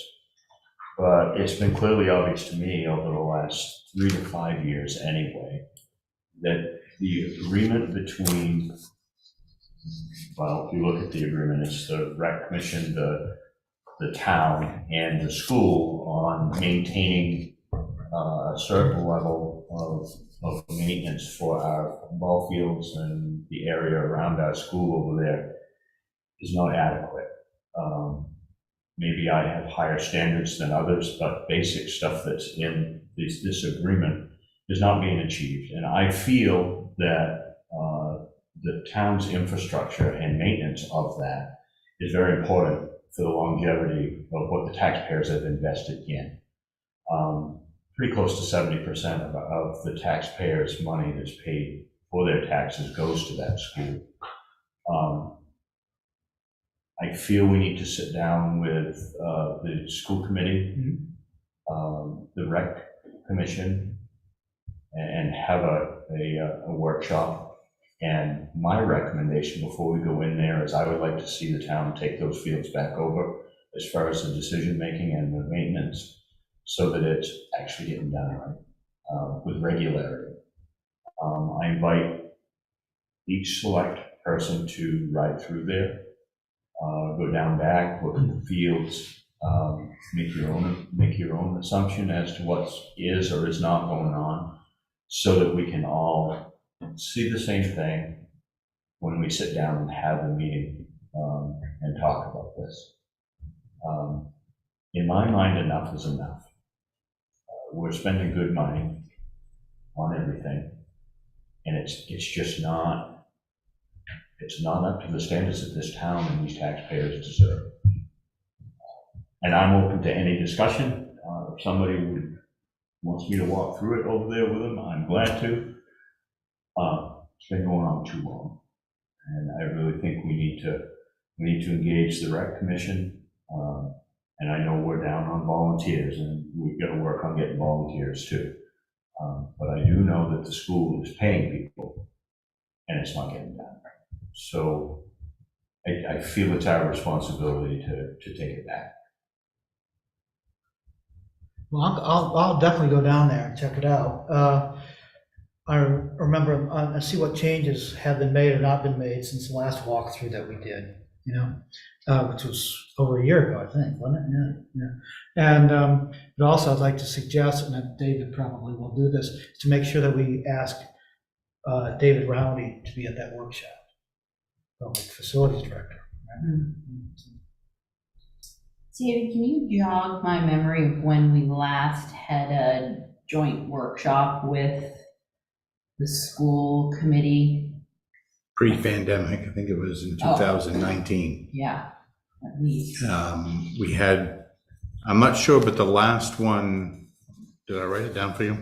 but it's been clearly obvious to me over the last 3 to 5 years anyway, that the agreement between, well, if you look at the agreement, it's the rec commission, the town, and the school on maintaining a certain level of maintenance for our ball fields and the area around our school over there is not adequate. Maybe I have higher standards than others, but basic stuff that's in this agreement is not being achieved. And I feel that the town's infrastructure and maintenance of that is very important for the longevity of what the taxpayers have invested in. Pretty close to 70% of the taxpayers' money that's paid for their taxes goes to that school. I feel we need to sit down with the school committee, the rec commission, and have a workshop. And my recommendation before we go in there is I would like to see the town take those fields back over as far as the decision making and the maintenance, so that it's actually getting done right. with regularity. I invite each select person to ride through there, go down back, look at the fields, make your own assumption as to what is or is not going on, so that we can all see the same thing when we sit down and have the meeting and talk about this. In my mind, enough is enough. We're spending good money on everything, and it's just not, it's not up to the standards that this town and these taxpayers deserve. And I'm open to any discussion. If somebody wants me to walk through it over there with them, I'm glad to. It's been going on too long, and I really think we need to engage the rec commission. And I know we're down on volunteers, and we've got to work on getting volunteers too. But I do know that the school is paying people, and it's not getting done. So I feel it's our responsibility to take it back. Well, I'll definitely go down there and check it out. I remember, I see what changes have been made or not been made since the last walkthrough that we did, which was over a year ago, I think, wasn't it? Yeah. And but also I'd like to suggest, and that David probably will do this, to make sure that we ask David Rowney to be at that workshop, like facilities director. Right? David, can you jog my memory of when we last had a joint workshop with the school committee? Pre-pandemic, I think it was in 2019. Yeah, at least. We had, I'm not sure, but the last one, did I write it down for you?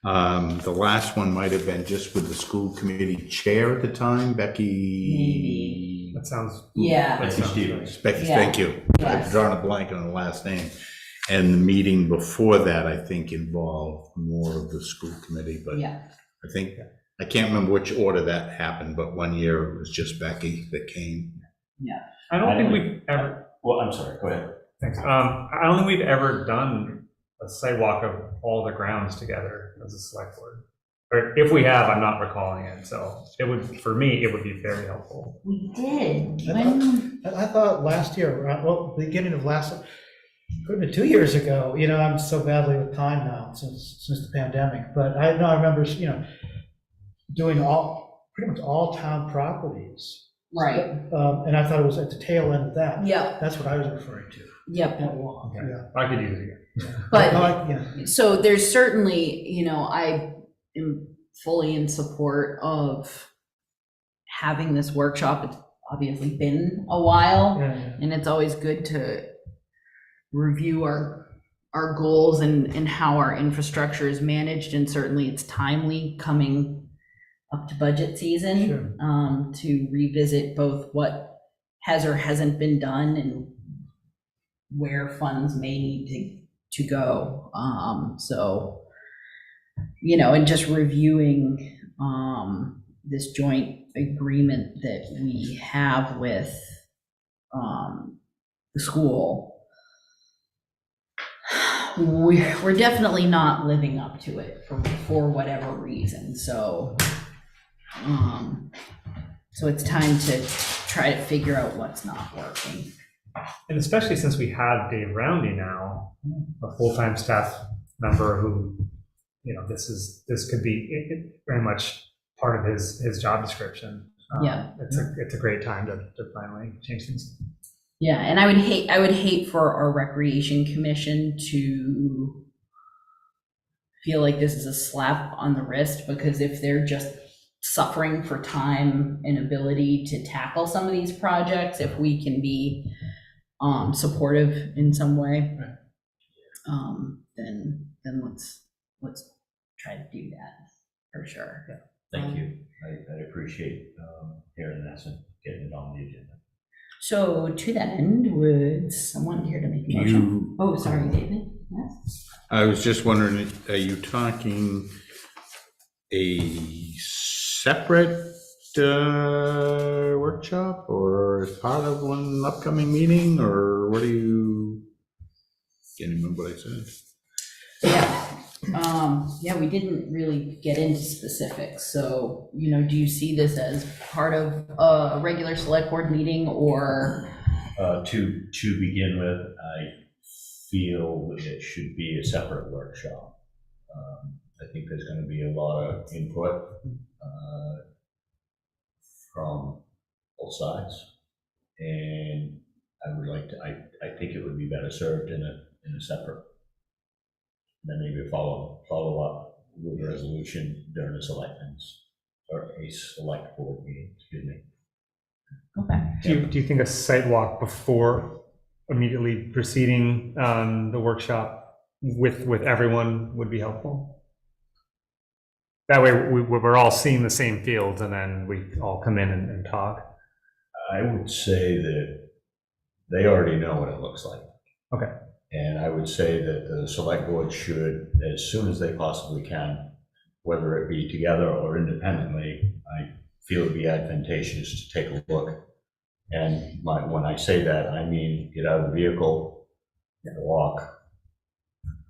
The last one might have been just with the school committee chair at the time, Becky. That sounds. Yeah. Becky Stevens. Becky, Yeah. thank you. Yes. I've drawn a blank on the last name. And the meeting before that, I think, involved more of the school committee, but Yeah. I think, I can't remember which order that happened, but one year it was just Becky that came. I don't think we've ever, Well, I'm sorry, go ahead. thanks. I don't think we've ever done a site walk of all the grounds together as a select board. Or if we have, I'm not recalling it, so it would, for me, it would be very helpful. We did. I thought last year, well, beginning of last, could have been 2 years ago, I'm so badly with time now since the pandemic, but I know I remember, doing pretty much all town properties. Right. And I thought it was at the tail end of that. Yep. That's what I was referring to. Yep. That walk, Okay. yeah. I could use it again. But Yeah. so there's certainly, I am fully in support of having this workshop. It's obviously been a while, Yeah. and it's always good to review our goals and how our infrastructure is managed, and certainly it's timely coming up to budget season. Sure. To revisit both what has or hasn't been done and where funds may need to go. So, and just reviewing this joint agreement that we have with the school. We're definitely not living up to it for whatever reason. So it's time to try to figure out what's not working. And especially since we have Dave Roundy now, a full-time staff member who, this could be very much part of his job description. Yeah. It's a great time to finally change things. Yeah, and I would hate for our recreation commission to feel like this is a slap on the wrist, because if they're just suffering for time and ability to tackle some of these projects, if we can be supportive in some way, then let's try to do that for sure. Thank you. I appreciate hearing this and getting it on the agenda. So to that end, would someone here to make a motion? Oh, sorry, David. Yes. I was just wondering, are you talking a separate workshop or as part of one upcoming meeting, or what do you, can't remember what I said. Yeah. Yeah, we didn't really get into specifics, so, do you see this as part of a regular select board meeting, or? To begin with, I feel it should be a separate workshop. I think there's going to be a lot of input from both sides, and I would like to. I think it would be better served in a separate. Then maybe follow up with a resolution during the selectmen's or a select board meeting. Excuse me. Okay. Do you think a site walk before immediately preceding the workshop with everyone would be helpful? That way we're all seeing the same fields and then we all come in and talk. I would say that they already know what it looks like. Okay. And I would say that the select board should, as soon as they possibly can, whether it be together or independently, I feel it'd be advantageous to take a look. And when I say that, I mean get out of the vehicle and walk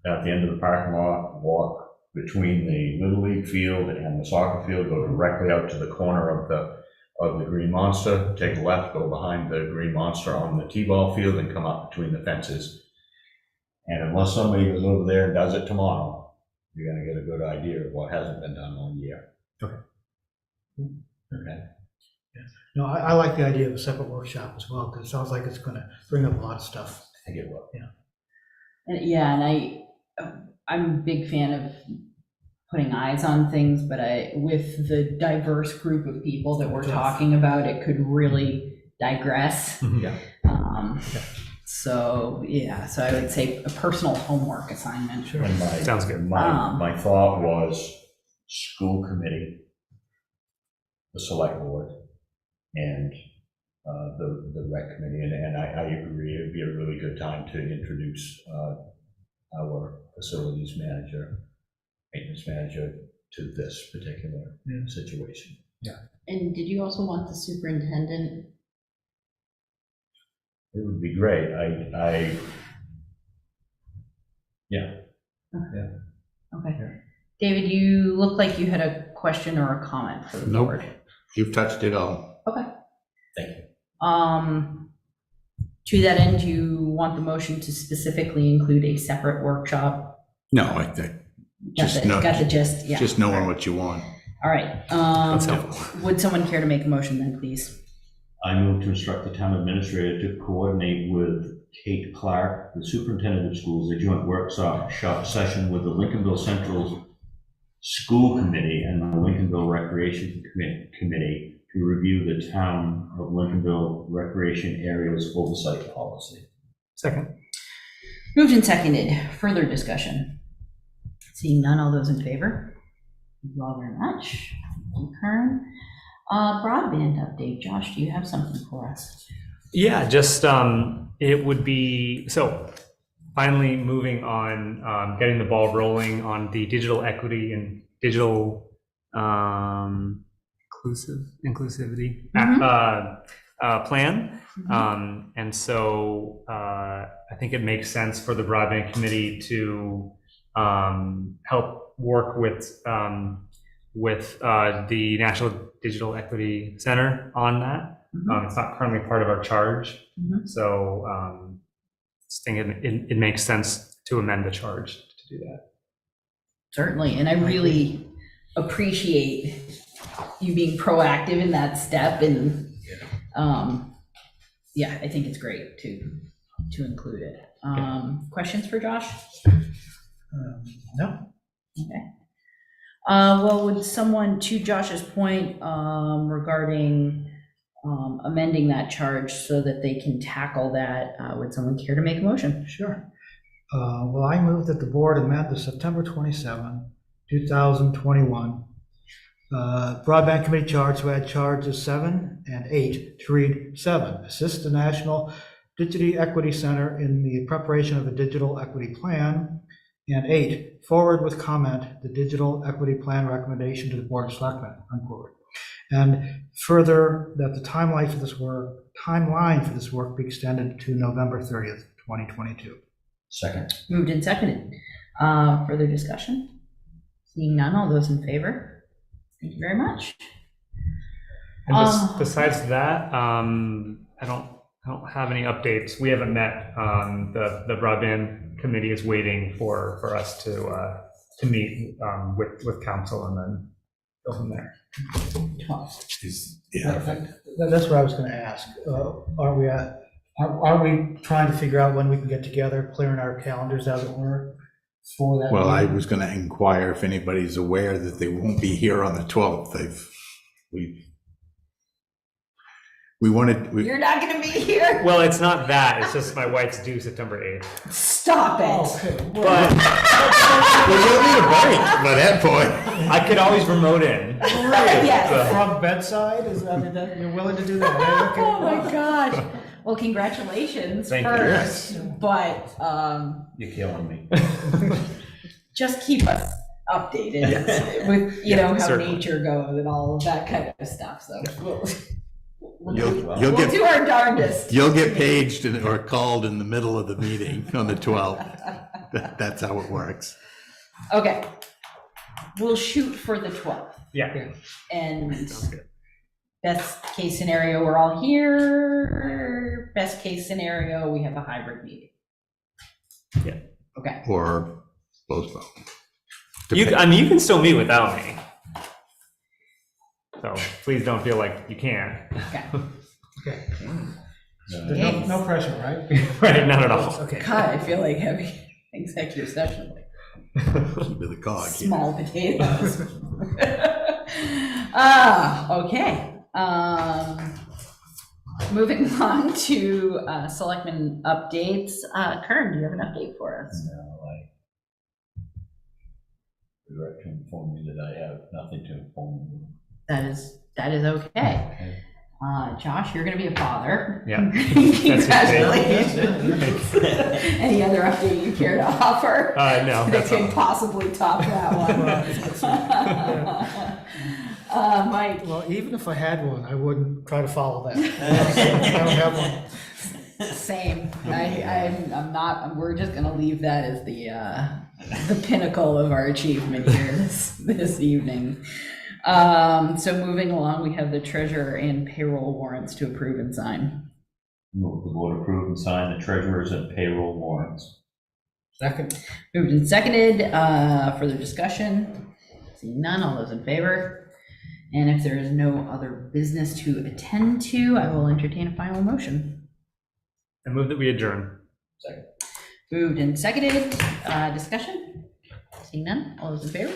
at the end of the parking lot, walk between the Little League field and the soccer field, go directly out to the corner of the Green Monster, take a left, go behind the Green Monster on the T-ball field and come up between the fences. And unless somebody goes over there and does it tomorrow, you're gonna get a good idea of what hasn't been done all year. Okay. Okay. No, I like the idea of a separate workshop as well, because it sounds like it's going to bring up a lot of stuff. I think it will. And I'm a big fan of putting eyes on things, but with the diverse group of people that we're talking about, it could really digress. Yeah. So I would say a personal homework assignment. Sure. Sounds good. My thought was school committee, the select board, and the rec committee, and I agree, it'd be a really good time to introduce our facilities manager, maintenance manager to this particular situation. Yeah. And did you also want the superintendent? It would be great. Okay. David, you look like you had a question or a comment for the Nope. board. You've touched it all. Okay. Thank you. To that end, you want the motion to specifically include a separate workshop? No, I think, just Got the gist, yeah. just knowing what you want. All right. That's helpful. Would someone care to make a motion then, please? I move to instruct the town administrator to coordinate with Kate Clark, the superintendent of schools, a joint workshop session with the Lincolnville Central School Committee and the Lincolnville Recreation Committee to review the town of Lincolnville recreation areas oversight policy. Second. Moved and seconded. Further discussion? Seeing none, all those in favor? Thank you all very much. Thank you, Kern. Broadband update. Josh, do you have something for us? Yeah, just it would be, so finally moving on, getting the ball rolling on the digital equity and digital inclusivity plan. And so I think it makes sense for the broadband committee to help work with the National Digital Equity Center on that. It's not currently part of our charge, so I think it makes sense to amend the charge to do that. Certainly, and I really appreciate you being proactive in that step, and I think it's great to include it. Questions for Josh? No. Okay. Well, would someone, to Josh's point, regarding amending that charge so that they can tackle that, would someone care to make a motion? Sure. Well, I move that the board amend the September 27, 2021 broadband committee charge to add charges 7 and 8 to read 7, assist the National Digital Equity Center in the preparation of a digital equity plan, and 8, forward with comment the digital equity plan recommendation to the Board of Selectmen, unquote. And further, that the timeline for this work be extended to November 30th, 2022. Second. Moved and seconded. Further discussion? Seeing none, all those in favor? Thank you very much. And besides that, I don't have any updates. We haven't met. The broadband committee is waiting for us to meet with council and then go from there. That's what I was gonna ask. Are we trying to figure out when we can get together, clearing our calendars, as it were, for that? Well, I meeting? was going to inquire if anybody's aware that they won't be here on the 12th. We wanted, You're not going to be here? Well, it's not that. It's just my wife's due September 8th. Stop it. Okay, well, But we're going to need a break by that point. I could always remote in. Yes. from bedside, that you're willing to do that? Right? Okay. Oh my gosh. Well, congratulations Thank you. first, but You're killing me. just keep us updated with, how certainly. nature goes and all of that kind of stuff. So You'll we'll get, do our darndest. you'll get paged or called in the middle of the meeting on the 12th. That's how it works. Okay. We'll shoot for the 12th. Yeah. And Sounds good. best case scenario, we're all here. Best case scenario, we have a hybrid meeting. Yeah. Okay. Or postpone. You can still meet without me. So please don't feel like you can't. Okay. Okay. There's no pressure, right? Right, not at all. Okay. God, I feel like having executive session, Keep it a cog here. small potatoes. Okay. Moving on to Selectmen updates. Kern, do you have an update for us? No, the director informed me that I have nothing to inform you. That is okay. Josh, you're going to be a father. Yeah. Congratulations. Any other update you care to offer? No, That that's all. could possibly top that one. Mike. Well, even if I had one, I wouldn't try to follow that. I don't have one. Same. I'm not. We're just gonna leave that as the pinnacle of our achievement here this evening. So moving along, we have the treasurer and payroll warrants to approve and sign. Move the board approve and sign the treasurer's and payroll warrants. Second. Moved and seconded. Further discussion? Seeing none. All those in favor? And if there is no other business to attend to, I will entertain a final motion. I move that we adjourn. Second. Moved and seconded. Discussion? Seeing none. All those in favor?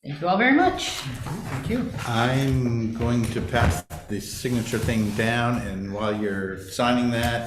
Thank you all very much. Thank you. I'm going to pass the signature thing down, and while you're signing that,